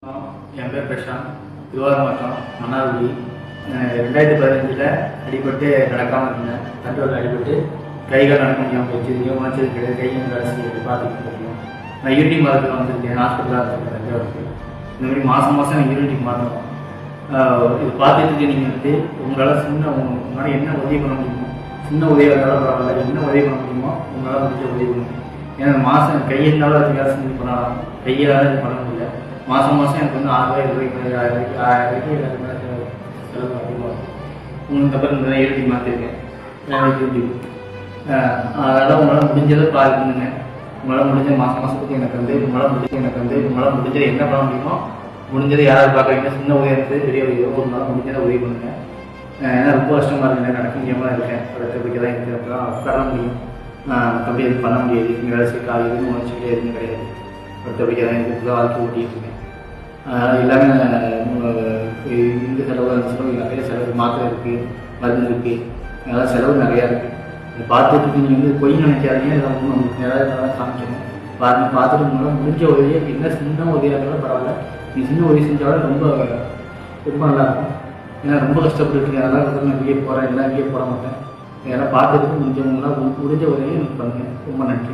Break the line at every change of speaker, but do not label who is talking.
என் பேர் பிரசாந்த். திருவாரூர் மாவட்டம் மன்னார்குடி. 2015 அடிபட்டு நடக்காமல் இருந்தேன். தண்டோரில் அடிபட்டு கைகால் நடக்க முடியாமல் போச்சு. உணர்ச்சது கிடையாது. கையும் கடைசி பார்த்துட்டு இருக்கேன். நான் யூனிட்டி மாதத்தில் வந்திருக்கேன். ஹாஸ்பிட்டலாக இருக்கேன் தஞ்சாவூருக்கு. இந்த மாதிரி மாதம் எனக்கு யூனிட்டி மாறணும். இது பார்த்துட்டு நீங்கள் வந்து உங்களால் உங்களால் என்ன உதவி பண்ண முடியுமோ, சின்ன உதவியாக இருந்தாலும் பரவாயில்ல, என்ன உதவி பண்ண முடியுமோ உங்களால் முடிஞ்ச உதவி பண்ணுங்க. ஏன்னா மாதம் கையினாலும் அதுக்கு வேலை செஞ்சு பண்ணலாம், கையால் இது பண்ண முடியல. மாதம் எனக்கு வந்து 6,000 ரூபாய்க்கு 1000 ரூபாய்க்கு செலவு அதிகமாக இருக்கும். உங்களுக்கு அப்புறம் இந்த யூனிட்டி மாற்றிருக்கேன். யூனிட்டி அதெல்லாம் உங்களால் முடிஞ்சதை பாருங்க. உங்களால் முடிஞ்ச மாதத்துக்கு எனக்கு வந்து உங்களால் முடிஞ்சது என்ன பண்ண முடியுமோ, முடிஞ்சது யாராவது பார்க்குறீங்க, சின்ன உதவி இருக்குது, பெரிய உதவியோ ஒரு நாள் முடிஞ்சதை உதவி பண்ணுங்க. ஏன்னா ரொம்ப கஷ்டமாக இருக்குங்க, நடக்க முடியாமல் இருக்கேன். படுக்க தான் இருக்குது, அப்போ தான் உட்கார முடியும். மற்றபடி எதுவும் பண்ண முடியாது. இங்கே வேலை செய்ய கால் எதுவும் உணர்ச்சிகளே எதுவும் கிடையாது. படுக்க தான் இருக்குது, வாழ்க்கை ஓட்டிகிட்டு இருக்கேன். எல்லாமே இந்த செலவு அந்த செலவு நிறைய செலவு, மாத்திரை இருக்குது, மருந்து இருக்குது, அதெல்லாம் செலவு நிறையா இருக்குது. இதை பார்த்துட்டு நீங்கள் வந்து பொய் நினைக்காதீங்க. இதை வந்து உங்களுக்கு நிறையா காமிக்கணும். பார்த்துட்டு உங்களால் முடிஞ்ச உதவியை என்ன சின்ன உதவியாக இருந்தாலும் பரவாயில்ல, நீங்கள் சின்ன உதவி செஞ்சாலும் ரொம்ப ரொம்ப நல்லாயிருக்கும். ஏன்னா ரொம்ப கஷ்டப்பட்டுருக்கேன். அதெல்லாம் நான் வெளியே போகிறேன், எல்லாம் வெளியே போட மாட்டேன். இதெல்லாம் பார்த்துட்டு முடிஞ்சவங்களாம் முடிஞ்ச உதவியை எனக்கு பண்ணுங்கள். ரொம்ப நன்றி.